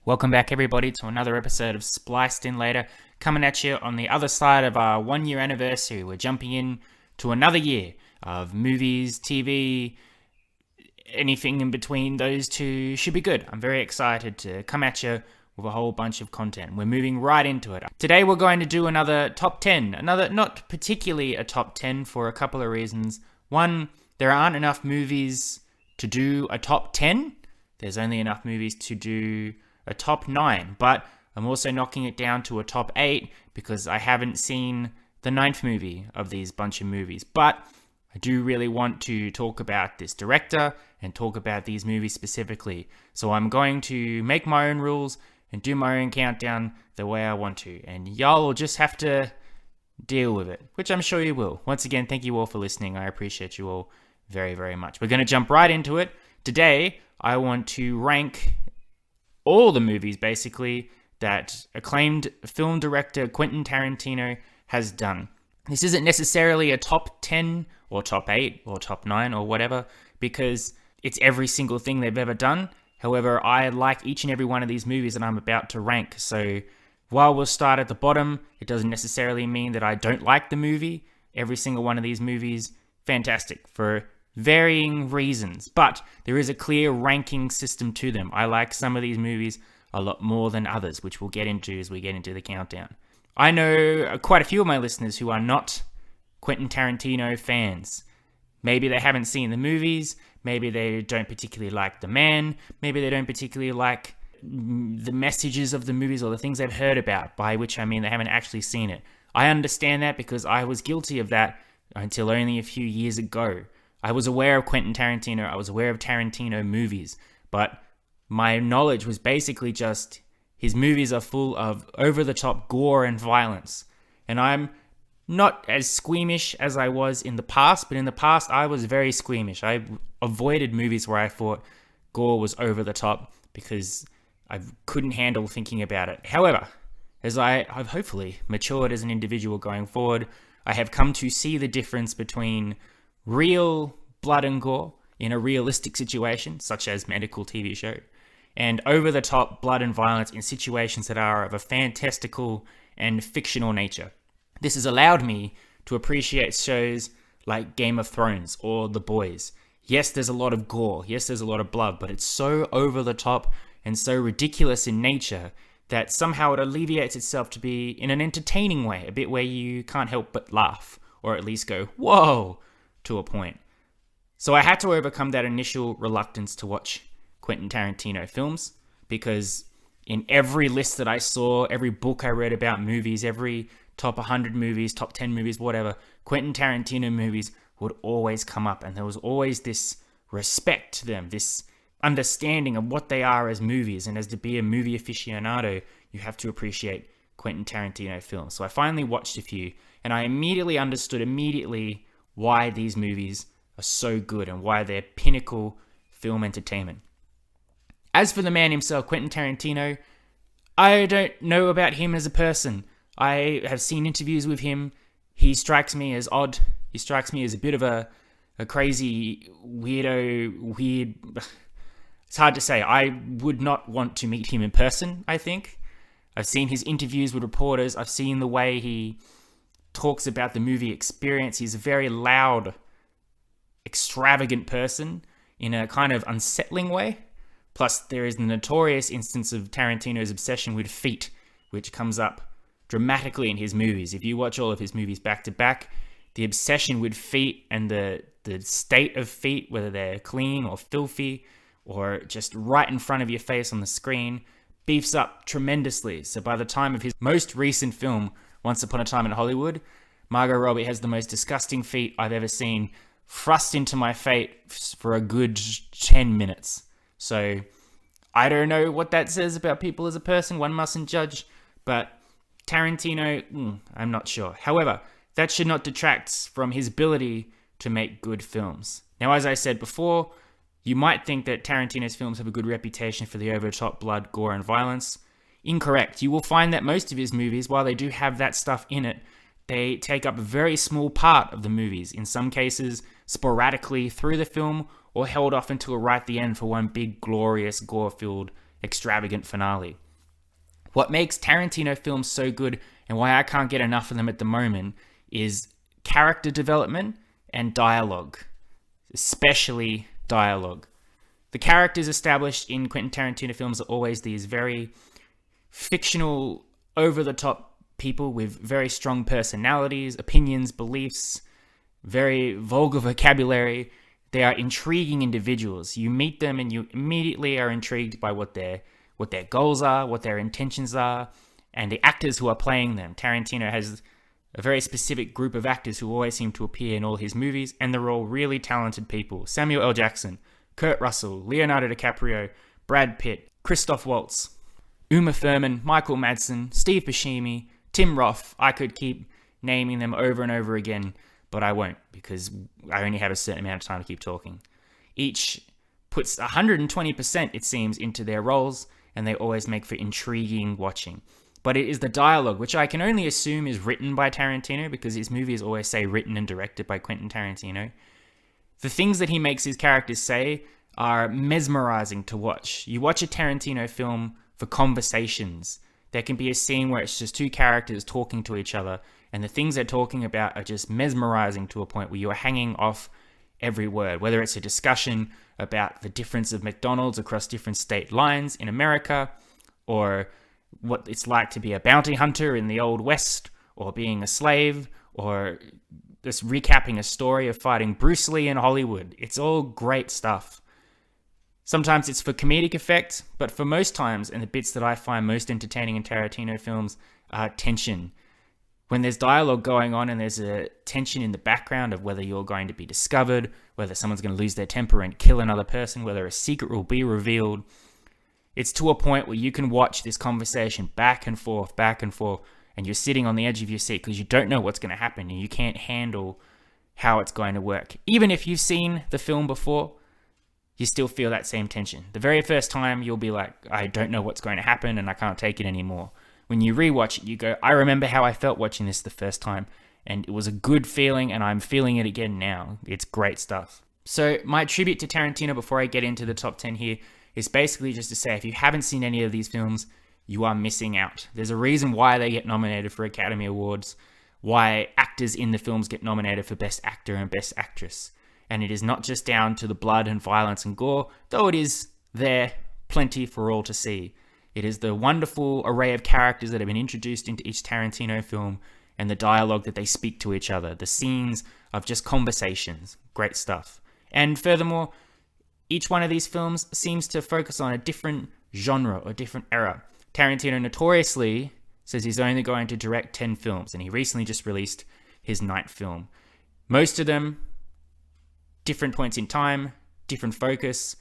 Welcome back, everybody, to another episode of Spliced In Later, coming at you on the other side of our 1 year anniversary. We're jumping in to another year of movies, TV, anything in between those two should be good. I'm very excited to come at you with a whole bunch of content. We're moving right into it. Today we're going to do another top 10. Another, not particularly a top 10 for a couple of reasons. One, there aren't enough movies to do a top 10. There's only enough movies to do a top 9, but I'm also knocking it down to a top 8 because I haven't seen the 9th movie of these bunch of movies. But I do really want to talk about this director and talk about these movies specifically. So I'm going to make my own rules and do my own countdown the way I want to. And y'all will just have to deal with it, which I'm sure you will. Once again, thank you all for listening. I appreciate you all very, very much. We're going to jump right into it. Today, I want to rank all the movies, basically, that acclaimed film director Quentin Tarantino has done. This isn't necessarily a top 10 or top 8 or top 9 or whatever, because it's every single thing they've ever done. However, I like each and every one of these movies that I'm about to rank. So while we'll start at the bottom, it doesn't necessarily mean that I don't like the movie. Every single one of these movies, fantastic for varying reasons, but there is a clear ranking system to them. I like some of these movies a lot more than others, which we'll get into as we get into the countdown. I know quite a few of my listeners who are not Quentin Tarantino fans. Maybe they haven't seen the movies, maybe they don't particularly like the man, maybe they don't particularly like the messages of the movies or the things they've heard about, by which I mean they haven't actually seen it. I understand that because I was guilty of that until only a few years ago. I was aware of Quentin Tarantino, I was aware of Tarantino movies, but my knowledge was basically just his movies are full of over-the-top gore and violence. And I'm not as squeamish as I was in the past, but in the past I was very squeamish. I avoided movies where I thought gore was over the top because I couldn't handle thinking about it. However, as I've hopefully matured as an individual going forward, I have come to see the difference between real blood and gore in a realistic situation, such as medical TV show, and over-the-top blood and violence in situations that are of a fantastical and fictional nature. This has allowed me to appreciate shows like Game of Thrones or The Boys. Yes, there's a lot of gore. Yes, there's a lot of blood, but it's so over-the-top and so ridiculous in nature that somehow it alleviates itself to be in an entertaining way, a bit where you can't help but laugh, or at least go, whoa, to a point. So I had to overcome that initial reluctance to watch Quentin Tarantino films, because in every list that I saw, every book I read about movies, every top 100 movies, top 10 movies, whatever, Quentin Tarantino movies would always come up, and there was always this respect to them, this understanding of what they are as movies, and as to be a movie aficionado, you have to appreciate Quentin Tarantino films. So I finally watched a few, and I understood why these movies are so good and why they're pinnacle film entertainment. As for the man himself, Quentin Tarantino, I don't know about him as a person. I have seen interviews with him. He strikes me as odd. He strikes me as a bit of a crazy weird. It's hard to say. I would not want to meet him in person, I think. I've seen his interviews with reporters. I've seen the way he talks about the movie experience. He's a very loud, extravagant person in a kind of unsettling way. Plus, there is the notorious instance of Tarantino's obsession with feet, which comes up dramatically in his movies. If you watch all of his movies back to back, the obsession with feet and the state of feet, whether they're clean or filthy or just right in front of your face on the screen, beefs up tremendously. So by the time of his most recent film, Once Upon a Time in Hollywood, Margot Robbie has the most disgusting feet I've ever seen thrust into my face for a good 10 minutes. So I don't know what that says about people as a person. One mustn't judge. But Tarantino, I'm not sure. However, that should not detract from his ability to make good films. Now, as I said before, you might think that Tarantino's films have a good reputation for the over-the-top blood, gore, and violence. Incorrect. You will find that most of his movies, while they do have that stuff in it, they take up a very small part of the movies. In some cases, sporadically through the film, or held off until right at the end for one big, glorious, gore-filled extravagant finale. What makes Tarantino films so good and why I can't get enough of them at the moment is character development and dialogue, especially dialogue. The characters established in Quentin Tarantino films are always these very fictional, over-the-top people with very strong personalities, opinions, beliefs, very vulgar vocabulary. They are intriguing individuals. You meet them and you immediately are intrigued by what their goals are, what their intentions are, and the actors who are playing them. Tarantino has a very specific group of actors who always seem to appear in all his movies, and they're all really talented people. Samuel L. Jackson, Kurt Russell, Leonardo DiCaprio, Brad Pitt, Christoph Waltz, Uma Thurman, Michael Madsen, Steve Buscemi, Tim Roth. I could keep naming them over and over again, but I won't because I only have a certain amount of time to keep talking. Each puts 120%, it seems, into their roles, and they always make for intriguing watching. But it is the dialogue, which I can only assume is written by Tarantino because his movies always say written and directed by Quentin Tarantino. The things that he makes his characters say are mesmerizing to watch. You watch a Tarantino film for conversations. There can be a scene where it's just two characters talking to each other, and the things they're talking about are just mesmerizing to a point where you are hanging off every word, whether it's a discussion about the difference of McDonald's across different state lines in America, or what it's like to be a bounty hunter in the Old West, or being a slave, or just recapping a story of fighting Bruce Lee in Hollywood. It's all great stuff. Sometimes it's for comedic effect, but for most times, and the bits that I find most entertaining in Tarantino films, are tension. When there's dialogue going on and there's a tension in the background of whether you're going to be discovered, whether someone's going to lose their temper and kill another person, whether a secret will be revealed, it's to a point where you can watch this conversation back and forth, and you're sitting on the edge of your seat because you don't know what's going to happen and you can't handle how it's going to work. Even if you've seen the film before, you still feel that same tension. The very first time, you'll be like, I don't know what's going to happen and I can't take it anymore. When you rewatch it, you go, I remember how I felt watching this the first time, and it was a good feeling, and I'm feeling it again now. It's great stuff. So my tribute to Tarantino before I get into the top 10 here is basically just to say, if you haven't seen any of these films, you are missing out. There's a reason why they get nominated for Academy Awards, why actors in the films get nominated for Best Actor and Best Actress. And it is not just down to the blood and violence and gore, though it is there plenty for all to see. It is the wonderful array of characters that have been introduced into each Tarantino film and the dialogue that they speak to each other, the scenes of just conversations. Great stuff. And furthermore, each one of these films seems to focus on a different genre or different era. Tarantino notoriously says he's only going to direct 10 films, and he recently just released his 9th film. Most of them, different points in time, different focus.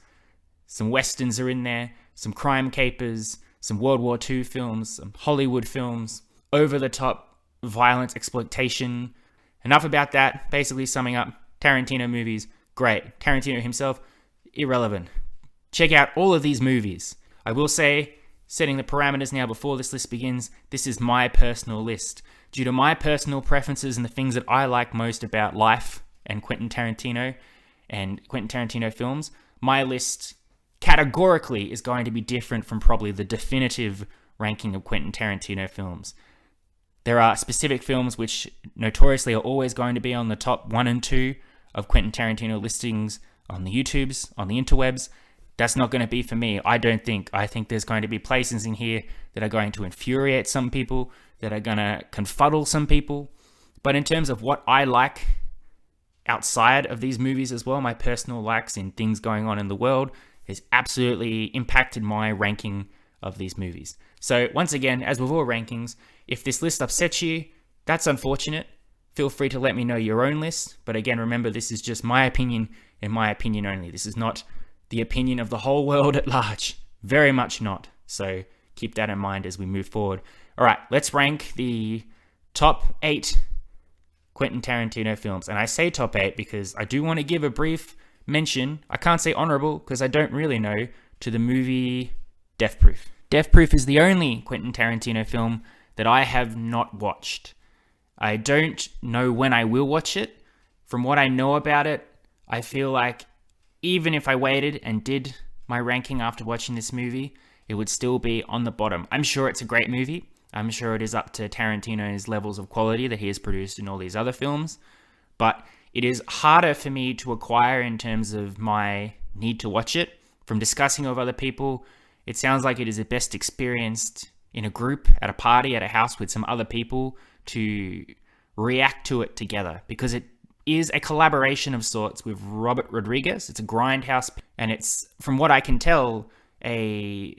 Some westerns are in there, some crime capers, some World War II films, some Hollywood films, over-the-top violence exploitation. Enough about that. Basically summing up, Tarantino movies, great. Tarantino himself, irrelevant. Check out all of these movies. I will say, setting the parameters now before this list begins, this is my personal list. Due to my personal preferences and the things that I like most about life and Quentin Tarantino films, my list categorically is going to be different from probably the definitive ranking of Quentin Tarantino films. There are specific films which notoriously are always going to be on the top 1 and 2 of Quentin Tarantino listings on the YouTubes, on the interwebs. That's not going to be for me, I don't think. I think there's going to be places in here that are going to infuriate some people, that are going to confuddle some people. But in terms of what I like outside of these movies as well, my personal likes in things going on in the world has absolutely impacted my ranking of these movies. So once again, as with all rankings, if this list upsets you, that's unfortunate. Feel free to let me know your own list. But again, remember, this is just my opinion and my opinion only. This is not the opinion of the whole world at large. Very much not. So keep that in mind as we move forward. All right, let's rank the top 8 Quentin Tarantino films. And I say top 8 because I do want to give a brief mention, I can't say honorable because I don't really know, to the movie Death Proof. Death Proof is the only Quentin Tarantino film that I have not watched. I don't know when I will watch it. From what I know about it, I feel like even if I waited and did my ranking after watching this movie, it would still be on the bottom. I'm sure it's a great movie. I'm sure it is up to Tarantino's levels of quality that he has produced in all these other films. But it is harder for me to acquire in terms of my need to watch it. From discussing with other people, it sounds like it is best experienced in a group, at a party, at a house with some other people to react to it together, because it is a collaboration of sorts with Robert Rodriguez. It's a grindhouse, and it's, from what I can tell, a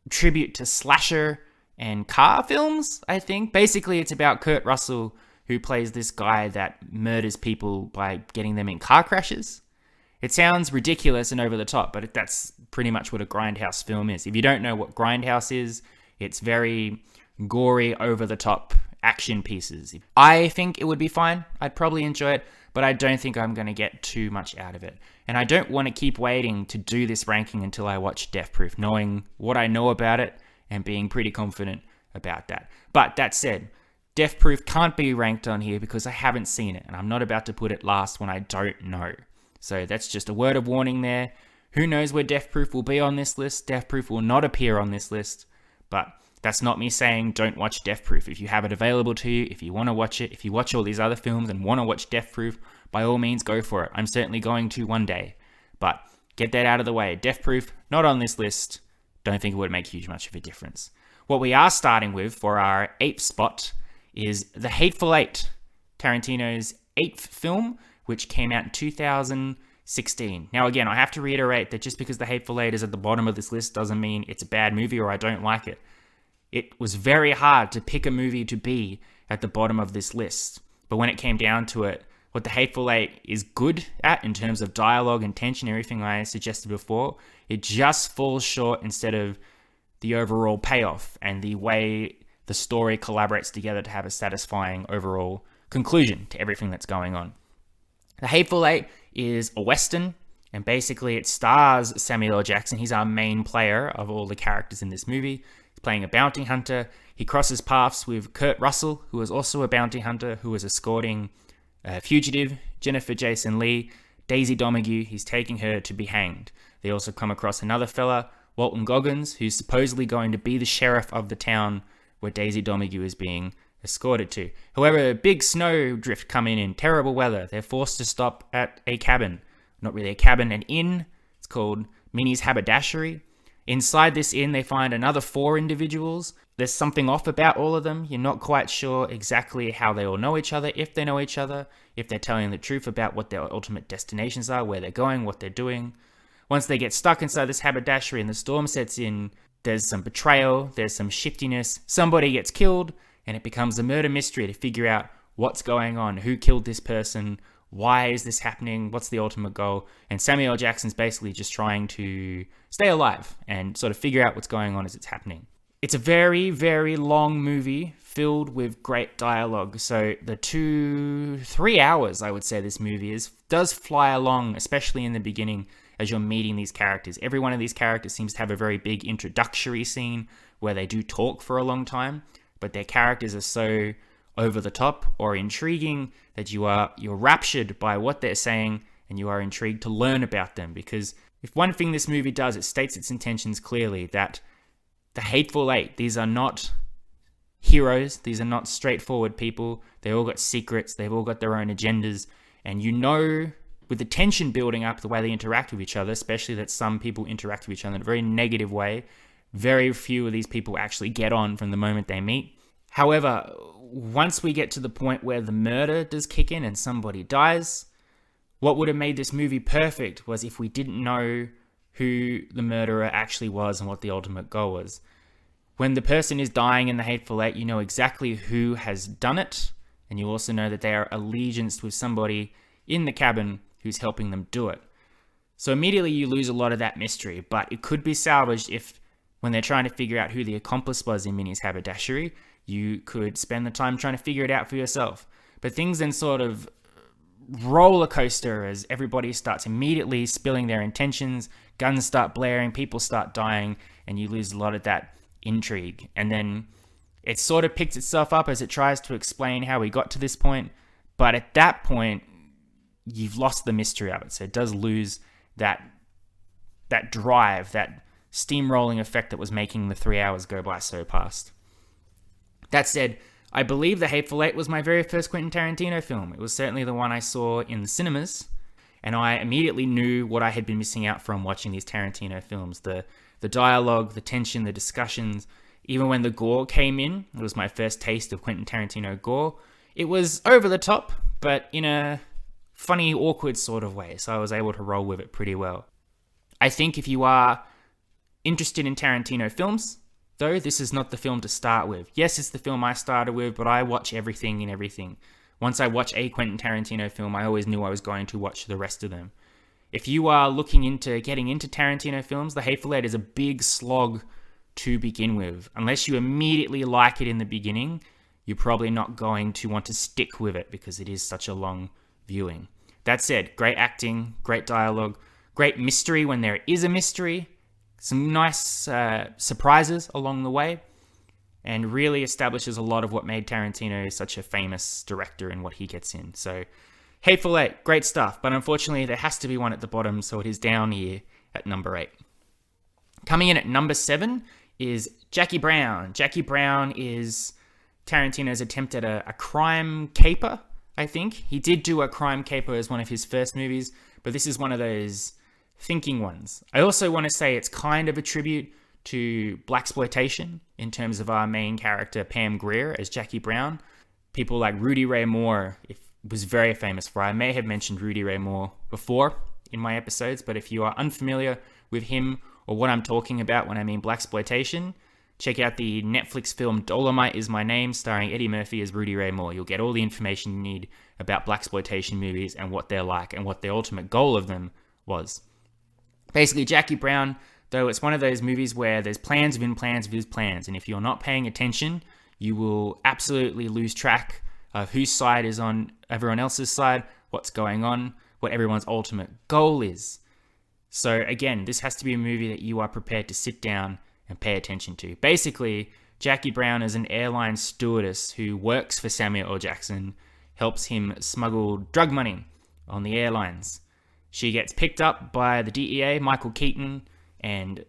tribute to slasher and car films, I think. Basically, it's about Kurt Russell, who plays this guy that murders people by getting them in car crashes. It sounds ridiculous and over the top, but that's pretty much what a grindhouse film is. If you don't know what grindhouse is, it's very gory, over the top action pieces. I think it would be fine. I'd probably enjoy it, but I don't think I'm going to get too much out of it. And I don't want to keep waiting to do this ranking until I watch Death Proof, knowing what I know about it and being pretty confident about that. But that said, Death Proof can't be ranked on here because I haven't seen it, and I'm not about to put it last when I don't know. So that's just a word of warning there. Who knows where Death Proof will be on this list? Death Proof will not appear on this list, but that's not me saying don't watch Death Proof. If you have it available to you, if you want to watch it, if you watch all these other films and want to watch Death Proof, by all means go for it. I'm certainly going to one day, but get that out of the way. Death Proof, not on this list. Don't think it would make huge much of a difference. What we are starting with for our 8th spot is The Hateful Eight, Tarantino's 8th film, which came out in 2016. Now, again, I have to reiterate that just because The Hateful Eight is at the bottom of this list doesn't mean it's a bad movie or I don't like it. It was very hard to pick a movie to be at the bottom of this list. But when it came down to it, what The Hateful Eight is good at in terms of dialogue and tension, everything I suggested before, it just falls short instead of the overall payoff and the way the story collaborates together to have a satisfying overall conclusion to everything that's going on. The Hateful Eight is a Western, and basically it stars Samuel L. Jackson. He's our main player of all the characters in this movie. He's playing a bounty hunter. He crosses paths with Kurt Russell, who is also a bounty hunter, who is escorting a fugitive, Jennifer Jason Leigh, Daisy Domergue. He's taking her to be hanged. They also come across another fella, Walton Goggins, who's supposedly going to be the sheriff of the town where Daisy Domergue is being escorted to. However, a big snow drift come in terrible weather. They're forced to stop at a cabin. Not really a cabin, an inn. It's called Minnie's Haberdashery. Inside this inn, they find another 4 individuals. There's something off about all of them. You're not quite sure exactly how they all know each other, if they know each other, if they're telling the truth about what their ultimate destinations are, where they're going, what they're doing. Once they get stuck inside this haberdashery and the storm sets in, there's some betrayal, there's some shiftiness, somebody gets killed, and it becomes a murder mystery to figure out what's going on, who killed this person, why is this happening, what's the ultimate goal, and Samuel L. Jackson's basically just trying to stay alive and sort of figure out what's going on as it's happening. It's a very, very long movie filled with great dialogue, so the 2-3 hours, I would say this movie does fly along, especially in the beginning as you're meeting these characters. Every one of these characters seems to have a very big introductory scene where they do talk for a long time, but their characters are so over the top or intriguing that you're raptured by what they're saying and you are intrigued to learn about them. Because if one thing this movie does, it states its intentions clearly that the Hateful Eight, these are not heroes, these are not straightforward people. They all got secrets, they've all got their own agendas, and you know, with the tension building up, the way they interact with each other, especially that some people interact with each other in a very negative way. Very few of these people actually get on from the moment they meet. However, once we get to the point where the murder does kick in and somebody dies, what would have made this movie perfect was if we didn't know who the murderer actually was and what the ultimate goal was. When the person is dying in the Hateful Eight, you know exactly who has done it, and you also know that they are allegianced with somebody in the cabin who's helping them do it. So immediately you lose a lot of that mystery, but it could be salvaged if, when they're trying to figure out who the accomplice was in Minnie's haberdashery, you could spend the time trying to figure it out for yourself. But things then sort of roller coaster as everybody starts immediately spilling their intentions, guns start blaring, people start dying, and you lose a lot of that intrigue. And then it sort of picks itself up as it tries to explain how we got to this point, but at that point, you've lost the mystery of it. So it does lose that drive, that steamrolling effect that was making the 3 hours go by so fast. That said, I believe The Hateful Eight was my very first Quentin Tarantino film. It was certainly the one I saw in the cinemas, and I immediately knew what I had been missing out from watching these Tarantino films. The dialogue, the tension, the discussions, even when the gore came in, it was my first taste of Quentin Tarantino gore. It was over the top, but in a funny, awkward sort of way, so I was able to roll with it pretty well. I think if you are interested in Tarantino films, though, this is not the film to start with. Yes, it's the film I started with, but I watch everything and everything. Once I watch a Quentin Tarantino film, I always knew I was going to watch the rest of them. If you are looking into getting into Tarantino films, The Hateful Eight is a big slog to begin with. Unless you immediately like it in the beginning, you're probably not going to want to stick with it because it is such a long viewing. That said, great acting, great dialogue, great mystery when there is a mystery, some nice surprises along the way, and really establishes a lot of what made Tarantino such a famous director and what he gets in. So, Hateful Eight, great stuff, but unfortunately there has to be one at the bottom, so it is down here at number 8. Coming in at number 7 is Jackie Brown. Jackie Brown is Tarantino's attempt at a crime caper, I think. He did do a crime caper as one of his first movies, but this is one of those thinking ones. I also want to say it's kind of a tribute to blaxploitation in terms of our main character Pam Grier as Jackie Brown. People like Rudy Ray Moore was very famous for. I may have mentioned Rudy Ray Moore before in my episodes, but if you are unfamiliar with him or what I'm talking about when I mean blaxploitation, check out the Netflix film Dolomite Is My Name, starring Eddie Murphy as Rudy Ray Moore. You'll get all the information you need about blaxploitation movies and what they're like and what the ultimate goal of them was. Basically, Jackie Brown, though, it's one of those movies where there's plans within plans within plans, and if you're not paying attention, you will absolutely lose track of whose side is on everyone else's side, what's going on, what everyone's ultimate goal is. So again, this has to be a movie that you are prepared to sit down and pay attention to. Basically, Jackie Brown is an airline stewardess who works for Samuel L. Jackson, helps him smuggle drug money on the airlines. She gets picked up by the DEA, Michael Keaton, and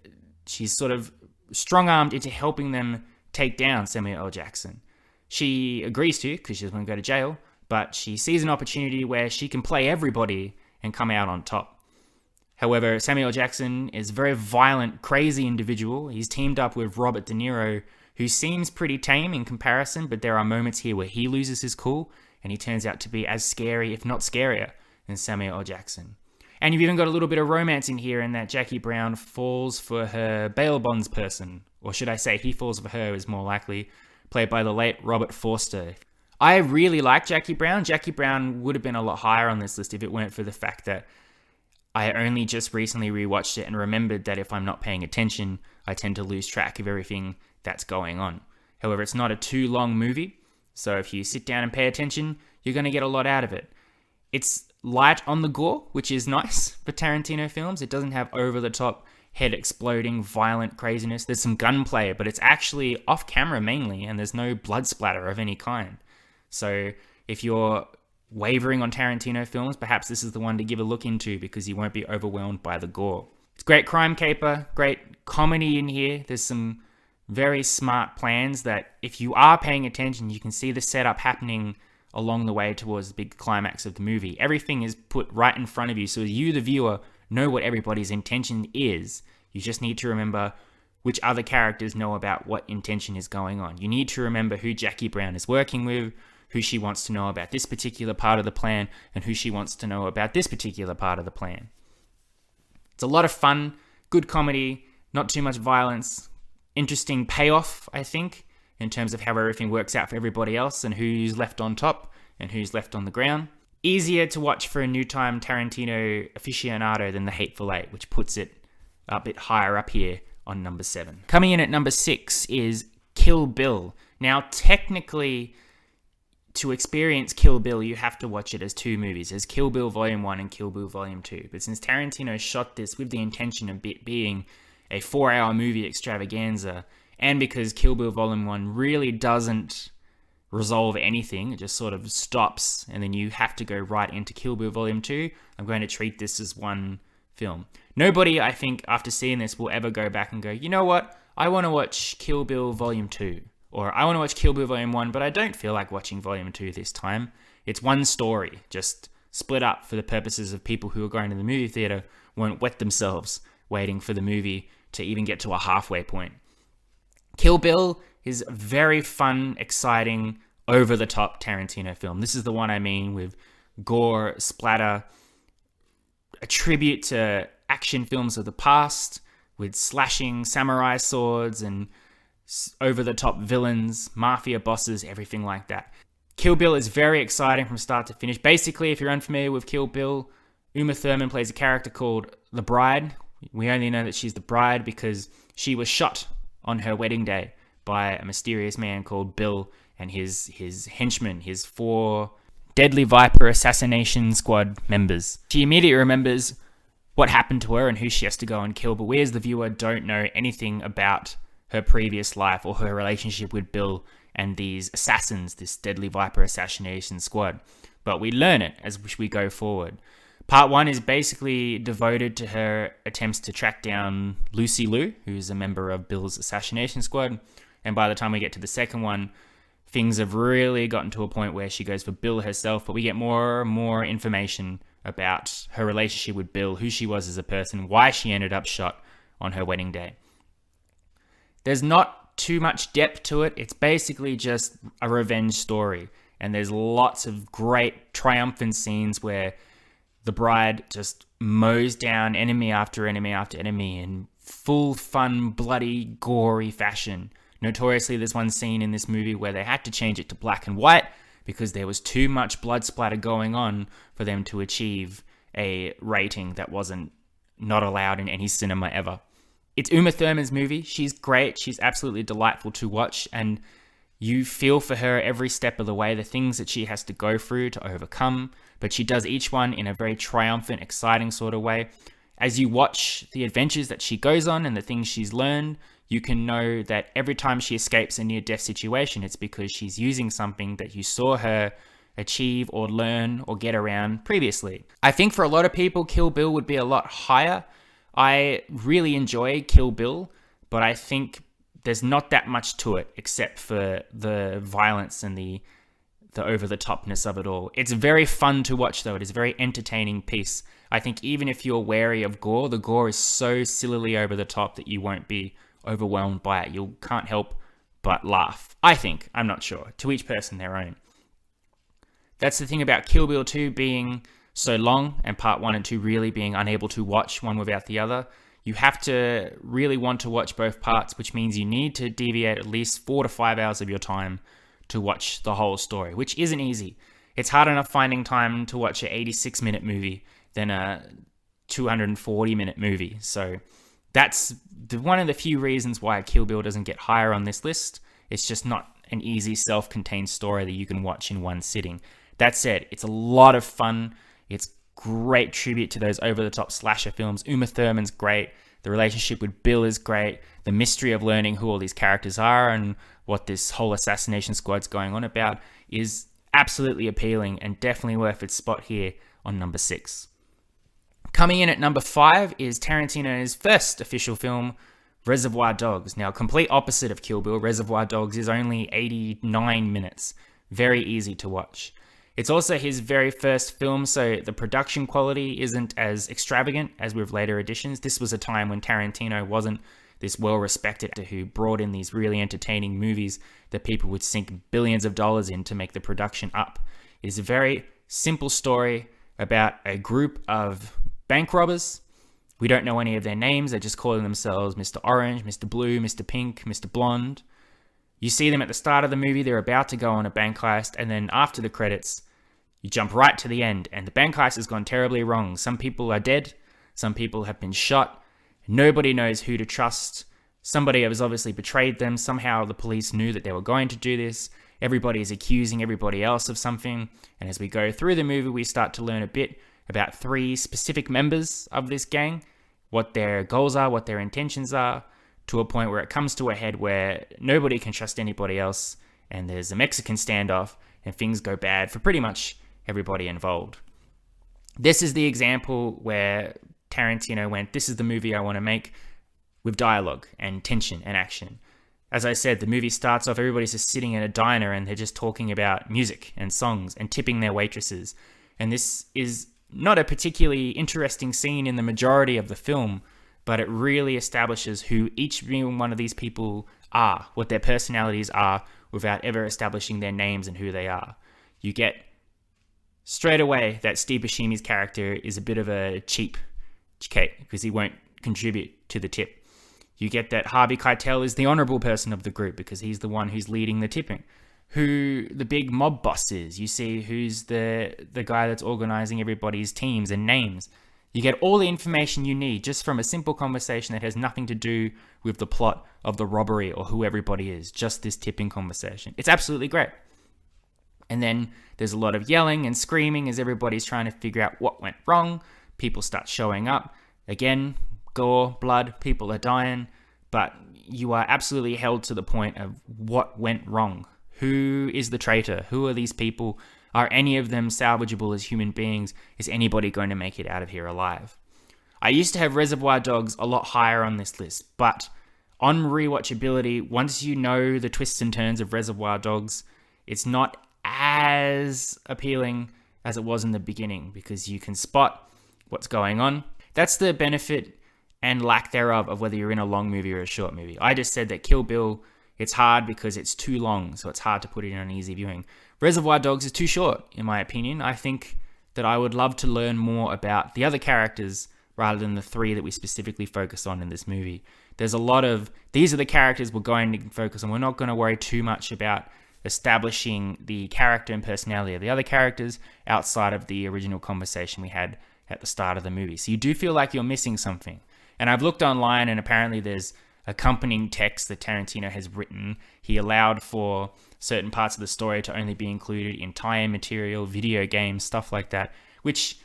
she's sort of strong-armed into helping them take down Samuel L. Jackson. She agrees to, because she doesn't want to go to jail, but she sees an opportunity where she can play everybody and come out on top. However, Samuel L. Jackson is a very violent, crazy individual. He's teamed up with Robert De Niro, who seems pretty tame in comparison, but there are moments here where he loses his cool, and he turns out to be as scary, if not scarier, than Samuel L. Jackson. And you've even got a little bit of romance in here in that Jackie Brown falls for her bail bonds person, or should I say he falls for her is more likely, played by the late Robert Forster. I really like Jackie Brown. Jackie Brown would have been a lot higher on this list if it weren't for the fact that I only just recently rewatched it and remembered that if I'm not paying attention, I tend to lose track of everything that's going on. However, it's not a too long movie, so if you sit down and pay attention, you're going to get a lot out of it. It's light on the gore, which is nice for Tarantino films. It doesn't have over-the-top, head-exploding, violent craziness. There's some gunplay, but it's actually off-camera mainly, and there's no blood splatter of any kind. So if you're wavering on Tarantino films, perhaps this is the one to give a look into because you won't be overwhelmed by the gore. It's great crime caper, great comedy in here. There's some very smart plans that if you are paying attention, you can see the setup happening along the way towards the big climax of the movie. Everything is put right in front of you, so you, the viewer, know what everybody's intention is. You just need to remember which other characters know about what intention is going on. You need to remember who Jackie Brown is working with, who she wants to know about this particular part of the plan, and who she wants to know about this particular part of the plan. It's a lot of fun, good comedy, not too much violence, interesting payoff, I think, in terms of how everything works out for everybody else and who's left on top and who's left on the ground. Easier to watch for a new-time Tarantino aficionado than The Hateful Eight, which puts it a bit higher up here on number 7. Coming in at number 6 is Kill Bill. Now, technically, to experience Kill Bill, you have to watch it as two movies. There's Kill Bill Volume 1 and Kill Bill Volume 2. But since Tarantino shot this with the intention of it being a 4-hour movie extravaganza, and because Kill Bill Volume 1 really doesn't resolve anything, it just sort of stops, and then you have to go right into Kill Bill Volume 2, I'm going to treat this as one film. Nobody, I think, after seeing this will ever go back and go, you know what, I want to watch Kill Bill Volume 2, or I want to watch Kill Bill Volume 1, but I don't feel like watching Volume 2 this time. It's one story, just split up for the purposes of people who are going to the movie theater won't wet themselves waiting for the movie to even get to a halfway point. Kill Bill is a very fun, exciting, over-the-top Tarantino film. This is the one I mean, with gore, splatter, a tribute to action films of the past, with slashing samurai swords and over-the-top villains, mafia bosses, everything like that. Kill Bill is very exciting from start to finish. Basically, if you're unfamiliar with Kill Bill, Uma Thurman plays a character called The Bride. We only know that she's the bride because she was shot on her wedding day by a mysterious man called Bill and his henchmen, his 4 Deadly Viper assassination squad members. She immediately remembers what happened to her and who she has to go and kill, but we as the viewer don't know anything about her previous life or her relationship with Bill and these assassins, this Deadly Viper assassination squad. But we learn it as we go forward. Part 1 is basically devoted to her attempts to track down Lucy Liu, who's a member of Bill's assassination squad. And by the time we get to the second one, things have really gotten to a point where she goes for Bill herself, but we get more and more information about her relationship with Bill, who she was as a person, why she ended up shot on her wedding day. There's not too much depth to it. It's basically just a revenge story. And there's lots of great triumphant scenes where the bride just mows down enemy after enemy after enemy in full fun, bloody, gory fashion. Notoriously, there's one scene in this movie where they had to change it to black and white because there was too much blood splatter going on for them to achieve a rating that wasn't not allowed in any cinema ever. It's Uma Thurman's movie. She's great. She's absolutely delightful to watch, and you feel for her every step of the way, the things that she has to go through to overcome, but she does each one in a very triumphant, exciting sort of way. As you watch the adventures that she goes on and the things she's learned, you can know that every time she escapes a near-death situation, it's because she's using something that you saw her achieve or learn or get around previously. I think for a lot of people, Kill Bill would be a lot higher. I really enjoy Kill Bill, but I think there's not that much to it except for the violence and the over-the-topness of it all. It's very fun to watch, though. It is a very entertaining piece. I think even if you're wary of gore, the gore is so sillily over the top that you won't be overwhelmed by it. You can't help but laugh. I think. I'm not sure. To each person their own. That's the thing about Kill Bill 2 being so long and part 1 and 2 really being unable to watch one without the other. You have to really want to watch both parts, which means you need to deviate at least 4 to 5 hours of your time to watch the whole story, which isn't easy. It's hard enough finding time to watch an 86-minute movie than a 240-minute movie. So that's one of the few reasons why Kill Bill doesn't get higher on this list. It's just not an easy self-contained story that you can watch in one sitting. That said, it's a lot of fun. It's great tribute to those over-the-top slasher films. Uma Thurman's great. The relationship with Bill is great. The mystery of learning who all these characters are and what this whole assassination squad's going on about is absolutely appealing and definitely worth its spot here on number 6. Coming in at number 5 is Tarantino's first official film, Reservoir Dogs. Now, complete opposite of Kill Bill, Reservoir Dogs is only 89 minutes. Very easy to watch. It's also his very first film, so the production quality isn't as extravagant as with later editions. This was a time when Tarantino wasn't this well-respected actor who brought in these really entertaining movies that people would sink billions of dollars in to make the production up. It is a very simple story about a group of bank robbers. We don't know any of their names. They're just calling themselves Mr. Orange, Mr. Blue, Mr. Pink, Mr. Blonde. You see them at the start of the movie. They're about to go on a bank heist. And then after the credits, you jump right to the end. And the bank heist has gone terribly wrong. Some people are dead. Some people have been shot. Nobody knows who to trust. Somebody has obviously betrayed them. Somehow the police knew that they were going to do this. Everybody is accusing everybody else of something. And as we go through the movie, we start to learn a bit about 3 specific members of this gang, what their goals are, what their intentions are, to a point where it comes to a head where nobody can trust anybody else, and there's a Mexican standoff, and things go bad for pretty much everybody involved. This is the example where Tarantino went, this is the movie I want to make, with dialogue and tension and action. As I said, the movie starts off, everybody's just sitting in a diner and they're just talking about music and songs and tipping their waitresses. And this is not a particularly interesting scene in the majority of the film, but it really establishes who each one of these people are, what their personalities are, without ever establishing their names and who they are. You get straight away that Steve Buscemi's character is a bit of a cheap cake because he won't contribute to the tip. You get that Harvey Keitel is the honorable person of the group because he's the one who's leading the tipping. Who the big mob boss is. You see who's the guy that's organizing everybody's teams and names. You get all the information you need just from a simple conversation that has nothing to do with the plot of the robbery or who everybody is. Just this tipping conversation. It's absolutely great. And then there's a lot of yelling and screaming as everybody's trying to figure out what went wrong. People start showing up. Again, gore, blood, people are dying. But you are absolutely held to the point of what went wrong. Who is the traitor? Who are these people? Are any of them salvageable as human beings? Is anybody going to make it out of here alive? I used to have Reservoir Dogs a lot higher on this list, but on rewatchability, once you know the twists and turns of Reservoir Dogs, it's not as appealing as it was in the beginning because you can spot what's going on. That's the benefit and lack thereof of whether you're in a long movie or a short movie. I just said that Kill Bill, it's hard because it's too long, so it's hard to put it in an easy viewing. Reservoir Dogs is too short, in my opinion. I think that I would love to learn more about the other characters rather than the three that we specifically focus on in this movie. There's a lot of, these are the characters we're going to focus on. We're not going to worry too much about establishing the character and personality of the other characters outside of the original conversation we had at the start of the movie. So you do feel like you're missing something. And I've looked online and apparently there's accompanying text that Tarantino has written. He allowed for certain parts of the story to only be included in tie-in material, video games, stuff like that, which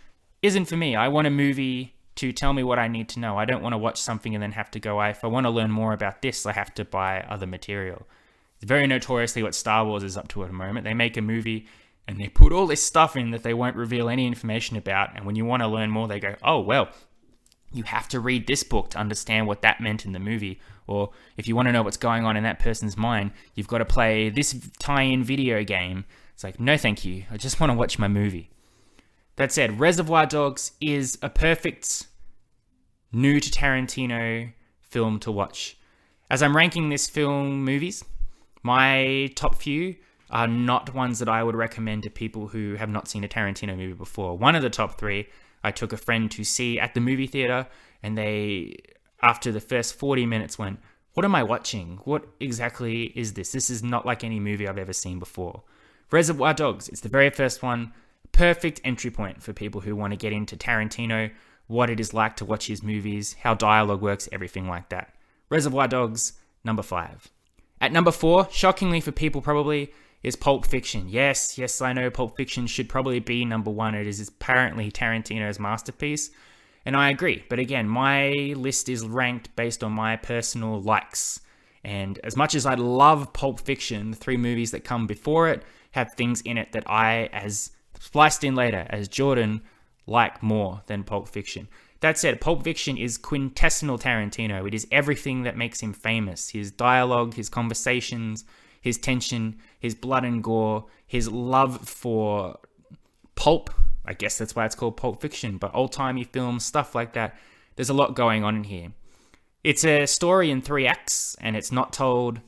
isn't for me. I want a movie to tell me what I need to know. I don't want to watch something and then have to go, if I want to learn more about this, I have to buy other material. It's very notoriously what Star Wars is up to at the moment. They make a movie and they put all this stuff in that they won't reveal any information about, and when you want to learn more, they go, oh, well, you have to read this book to understand what that meant in the movie. Or if you want to know what's going on in that person's mind, you've got to play this tie-in video game. It's like, no thank you. I just want to watch my movie. That said, Reservoir Dogs is a perfect new to Tarantino film to watch. As I'm ranking this film movies, my top few are not ones that I would recommend to people who have not seen a Tarantino movie before. One of the top three I took a friend to see at the movie theater, and they, after the first 40 minutes, went, what am I watching? What exactly is this? This is not like any movie I've ever seen before. Reservoir Dogs, it's the very first one. Perfect entry point for people who want to get into Tarantino, what it is like to watch his movies, how dialogue works, everything like that. Reservoir Dogs, number 5. At number 4, shockingly for people probably, is Pulp Fiction. Yes, I know Pulp Fiction should probably be number 1. It is apparently Tarantino's masterpiece, and I agree. But again, my list is ranked based on my personal likes. And as much as I love Pulp Fiction, the 3 movies that come before it have things in it that I, as Spliced In Later, as Jordan, like more than Pulp Fiction. That said, Pulp Fiction is quintessential Tarantino. It is everything that makes him famous. His dialogue, his conversations, his tension, his blood and gore, his love for pulp. I guess that's why it's called Pulp Fiction, but old-timey films, stuff like that. There's a lot going on in here. It's a story in 3 acts, and it's not told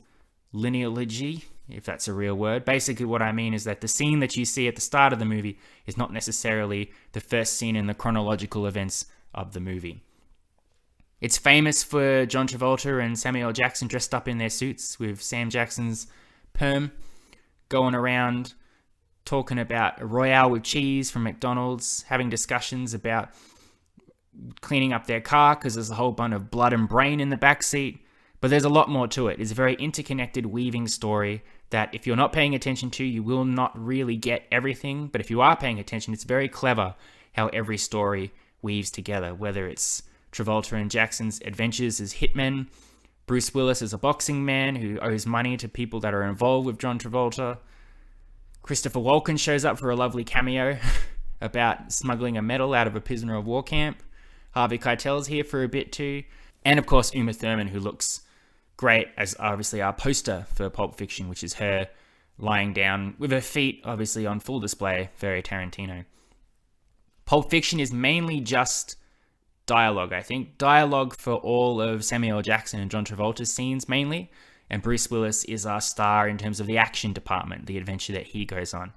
linearly, if that's a real word. Basically what I mean is that the scene that you see at the start of the movie is not necessarily the first scene in the chronological events of the movie. It's famous for John Travolta and Samuel L. Jackson dressed up in their suits with Sam Jackson's perm, going around talking about a Royale with cheese from McDonald's, having discussions about cleaning up their car because there's a whole bunch of blood and brain in the backseat. But there's a lot more to it. It's a very interconnected, weaving story that if you're not paying attention to, you will not really get everything. But if you are paying attention, it's very clever how every story weaves together, whether it's Travolta and Jackson's adventures as hitmen, Bruce Willis as a boxing man who owes money to people that are involved with John Travolta. Christopher Walken shows up for a lovely cameo about smuggling a medal out of a prisoner of war camp. Harvey Keitel's here for a bit too. And of course, Uma Thurman, who looks great as obviously our poster for Pulp Fiction, which is her lying down with her feet obviously on full display, very Tarantino. Pulp Fiction is mainly just dialogue, I think. Dialogue for all of Samuel L. Jackson and John Travolta's scenes mainly, and Bruce Willis is our star in terms of the action department, the adventure that he goes on.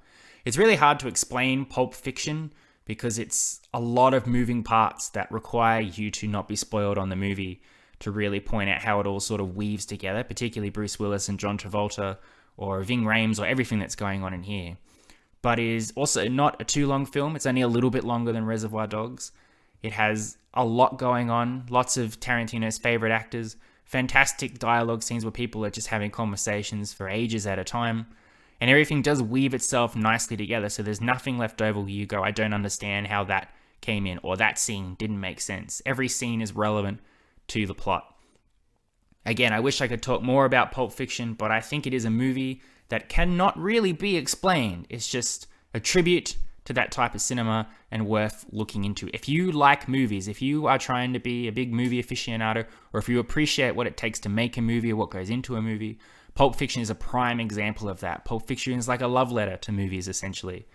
It's really hard to explain Pulp Fiction because it's a lot of moving parts that require you to not be spoiled on the movie to really point out how it all sort of weaves together, particularly Bruce Willis and John Travolta or Ving Rhames or everything that's going on in here. But it is also not a too long film. It's only a little bit longer than Reservoir Dogs. It has a lot going on, lots of Tarantino's favorite actors, fantastic dialogue scenes where people are just having conversations for ages at a time, and everything does weave itself nicely together, so there's nothing left over where you go, I don't understand how that came in, or that scene didn't make sense. Every scene is relevant to the plot. Again, I wish I could talk more about Pulp Fiction, but I think it is a movie that cannot really be explained. It's just a tribute to that type of cinema and worth looking into. If you like movies, if you are trying to be a big movie aficionado, or if you appreciate what it takes to make a movie or what goes into a movie, Pulp Fiction is a prime example of that. Pulp Fiction is like a love letter to movies, essentially.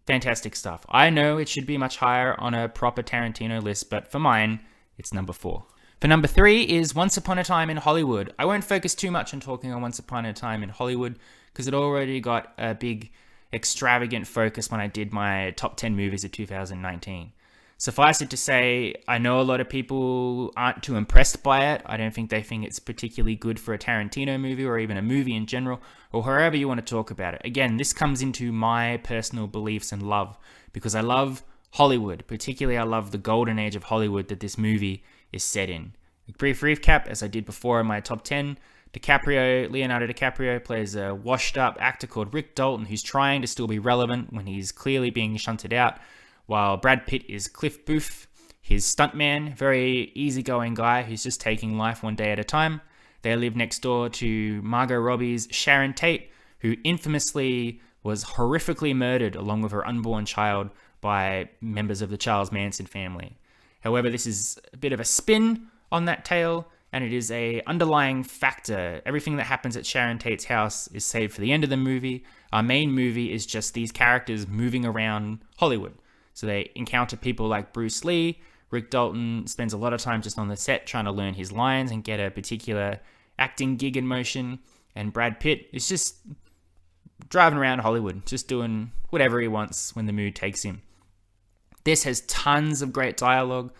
Fantastic stuff. I know it should be much higher on a proper Tarantino list, but for mine, it's number 4. For number 3 is Once Upon a Time in Hollywood. I won't focus too much on talking on Once Upon a Time in Hollywood because it already got a big extravagant focus when I did my top 10 movies of 2019. Suffice it to say, I know a lot of people aren't too impressed by it. I don't think they think it's particularly good for a Tarantino movie or even a movie in general, or however you want to talk about it. Again, this comes into my personal beliefs and love because I love Hollywood. Particularly, I love the golden age of Hollywood that this movie is set in. A brief recap, as I did before in my top 10, Leonardo DiCaprio plays a washed-up actor called Rick Dalton who's trying to still be relevant when he's clearly being shunted out, while Brad Pitt is Cliff Booth, his stuntman, very easygoing guy who's just taking life one day at a time. They live next door to Margot Robbie's Sharon Tate, who infamously was horrifically murdered along with her unborn child by members of the Charles Manson family. However, this is a bit of a spin on that tale, and it is a underlying factor. Everything that happens at Sharon Tate's house is saved for the end of the movie. Our main movie is just these characters moving around Hollywood. So they encounter people like Bruce Lee. Rick Dalton spends a lot of time just on the set trying to learn his lines and get a particular acting gig in motion. And Brad Pitt is just driving around Hollywood, just doing whatever he wants when the mood takes him. This has tons of great dialogue,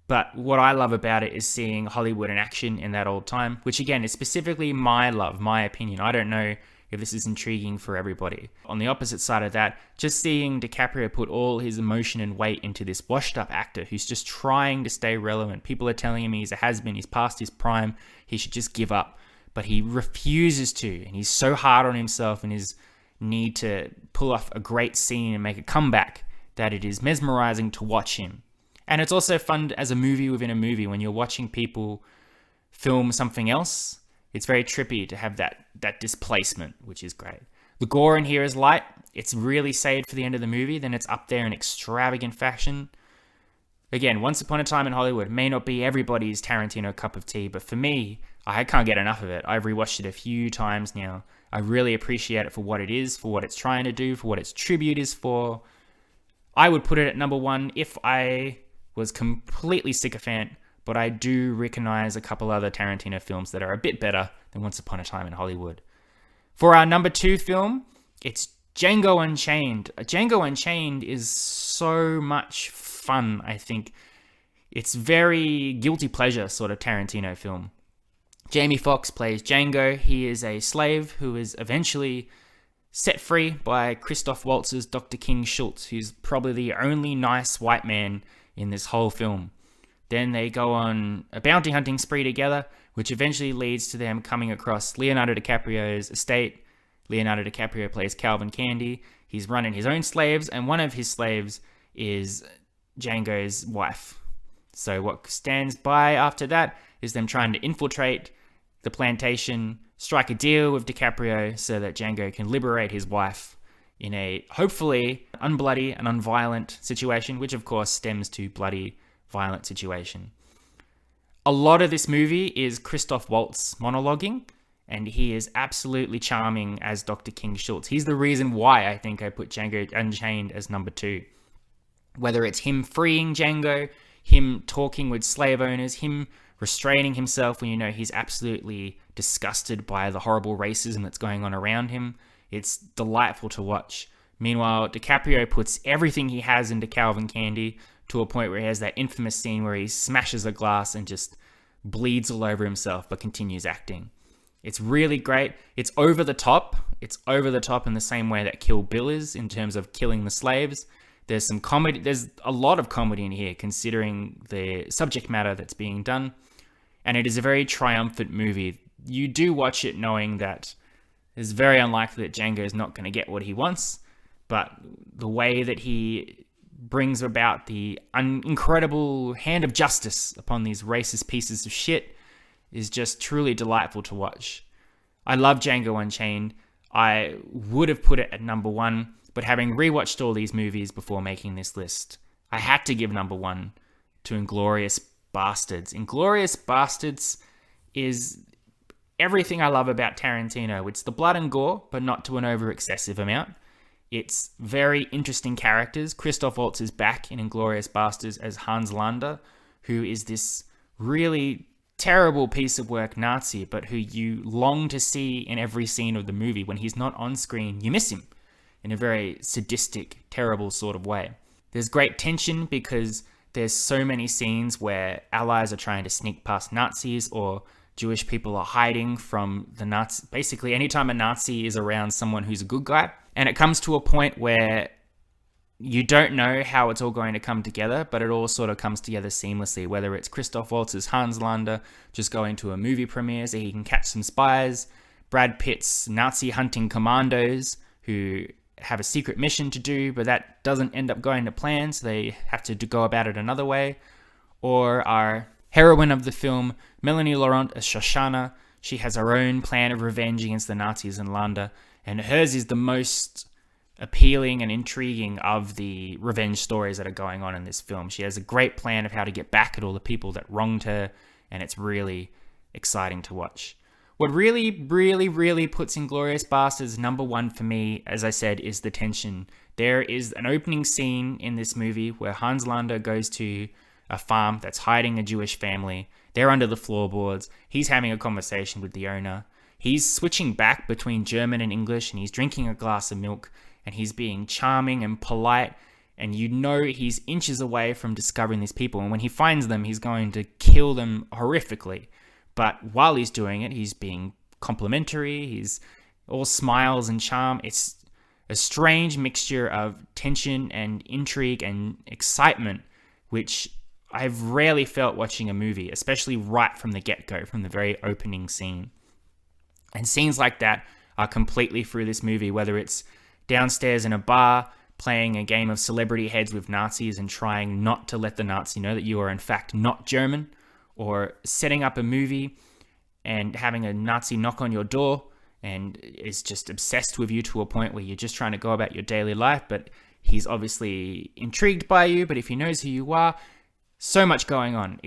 but what I love about it is seeing Hollywood in action in that old time, which again is specifically my love, my opinion. I don't know if this is intriguing for everybody. On the opposite side of that, just seeing DiCaprio put all his emotion and weight into this washed up actor who's just trying to stay relevant. People are telling him he's a has-been, he's past his prime, he should just give up. But he refuses to, and he's so hard on himself and his need to pull off a great scene and make a comeback that it is mesmerizing to watch him. And it's also fun as a movie within a movie when you're watching people film something else. It's very trippy to have that displacement, which is great. The gore in here is light. It's really saved for the end of the movie. Then it's up there in extravagant fashion. Again, Once Upon a Time in Hollywood may not be everybody's Tarantino cup of tea, but for me, I can't get enough of it. I've rewatched it a few times now. I really appreciate it for what it is, for what it's trying to do, for what its tribute is for. I would put it at number 1 if I was completely sycophant, but I do recognize a couple other Tarantino films that are a bit better than Once Upon a Time in Hollywood. For our number 2 film, it's Django Unchained. Django Unchained is so much fun, I think. It's very guilty pleasure sort of Tarantino film. Jamie Foxx plays Django. He is a slave who is eventually set free by Christoph Waltz's Dr. King Schultz, who's probably the only nice white man in this whole film. Then they go on a bounty hunting spree together, which eventually leads to them coming across Leonardo DiCaprio's estate. Leonardo DiCaprio plays Calvin Candy. He's running his own slaves, and one of his slaves is Django's wife. So what stands by after that is them trying to infiltrate the plantation, strike a deal with DiCaprio so that Django can liberate his wife in a hopefully unbloody and unviolent situation, which of course stems to bloody violent situation. A lot of this movie is Christoph Waltz monologuing, and he is absolutely charming as Dr. King Schultz. He's the reason why I think I put Django Unchained as number 2. Whether it's him freeing Django, him talking with slave owners, him restraining himself when he's absolutely disgusted by the horrible racism that's going on around him. It's delightful to watch. Meanwhile, DiCaprio puts everything he has into Calvin Candy to a point where he has that infamous scene where he smashes a glass and just bleeds all over himself but continues acting. It's really great. It's over the top. It's over the top in the same way that Kill Bill is in terms of killing the slaves. There's some comedy. There's a lot of comedy in here considering the subject matter that's being done. And it is a very triumphant movie. You do watch it knowing that it's very unlikely that Django is not going to get what he wants. But the way that he brings about the incredible hand of justice upon these racist pieces of shit is just truly delightful to watch. I love Django Unchained. I would have put it at number 1, but having rewatched all these movies before making this list, I had to give number 1 to Inglourious Basterds. Inglourious Basterds is everything I love about Tarantino. It's the blood and gore, but not to an over-excessive amount. It's very interesting characters. Christoph Waltz is back in Inglourious Basterds as Hans Landa, who is this really terrible piece of work Nazi, but who you long to see in every scene of the movie. When he's not on screen, you miss him in a very sadistic, terrible sort of way. There's great tension because there's so many scenes where allies are trying to sneak past Nazis or Jewish people are hiding from the Nazis. Basically, anytime a Nazi is around someone who's a good guy, and it comes to a point where you don't know how it's all going to come together, but it all sort of comes together seamlessly, whether it's Christoph Waltz's Hans Landa just going to a movie premiere so he can catch some spies, Brad Pitt's Nazi hunting commandos who have a secret mission to do, but that doesn't end up going to plan, so they have to go about it another way, or our heroine of the film, Melanie Laurent as Shoshana. She has her own plan of revenge against the Nazis in Landa, and hers is the most appealing and intriguing of the revenge stories that are going on in this film. She has a great plan of how to get back at all the people that wronged her, and it's really exciting to watch. What really, really, really puts Inglourious Basterds number 1 for me, as I said, is the tension. There is an opening scene in this movie where Hans Landa goes to a farm that's hiding a Jewish family. They're under the floorboards. He's having a conversation with the owner. He's switching back between German and English, and he's drinking a glass of milk, and he's being charming and polite, and he's inches away from discovering these people, and when he finds them, he's going to kill them horrifically. But while he's doing it, he's being complimentary, he's all smiles and charm. It's a strange mixture of tension and intrigue and excitement, which I've rarely felt watching a movie, especially right from the get-go, from the very opening scene. And scenes like that are completely through this movie, whether it's downstairs in a bar, playing a game of celebrity heads with Nazis and trying not to let the Nazi know that you are in fact not German, or setting up a movie and having a Nazi knock on your door and is just obsessed with you to a point where you're just trying to go about your daily life, but he's obviously intrigued by you, but if he knows who you are, so much going on.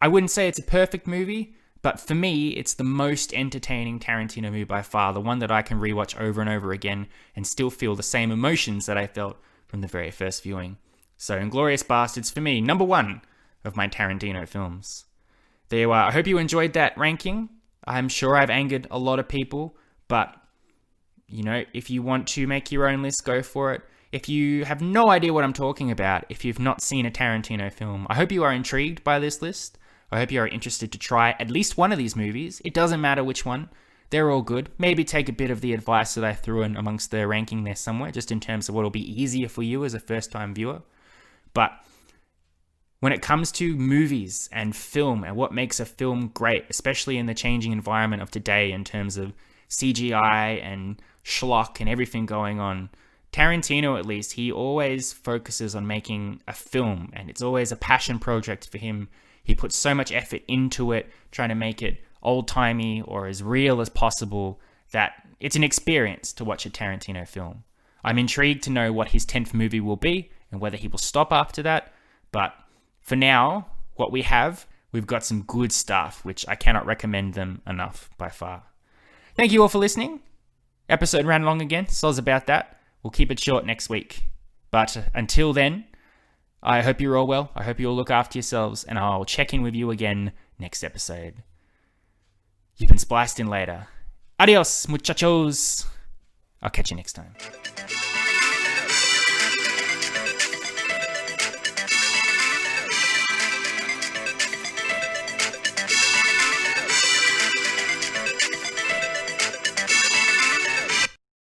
I wouldn't say it's a perfect movie, but for me, it's the most entertaining Tarantino movie by far, the one that I can rewatch over and over again and still feel the same emotions that I felt from the very first viewing. So Inglourious Basterds, for me, number 1 of my Tarantino films. There you are. I hope you enjoyed that ranking. I'm sure I've angered a lot of people, but, if you want to make your own list, go for it. If you have no idea what I'm talking about, if you've not seen a Tarantino film, I hope you are intrigued by this list. I hope you are interested to try at least one of these movies. It doesn't matter which one. They're all good. Maybe take a bit of the advice that I threw in amongst the ranking there somewhere, just in terms of what will be easier for you as a first-time viewer. But when it comes to movies and film and what makes a film great, especially in the changing environment of today in terms of CGI and schlock and everything going on, Tarantino, at least, he always focuses on making a film, and it's always a passion project for him. He puts so much effort into it, trying to make it old-timey or as real as possible, that it's an experience to watch a Tarantino film. I'm intrigued to know what his 10th movie will be and whether he will stop after that, but for now, what we've got some good stuff, which I cannot recommend them enough by far. Thank you all for listening. Episode ran long again, so's about that. We'll keep it short next week. But until then, I hope you're all well. I hope you all look after yourselves, and I'll check in with you again next episode. You've been spliced in later. Adios, muchachos. I'll catch you next time.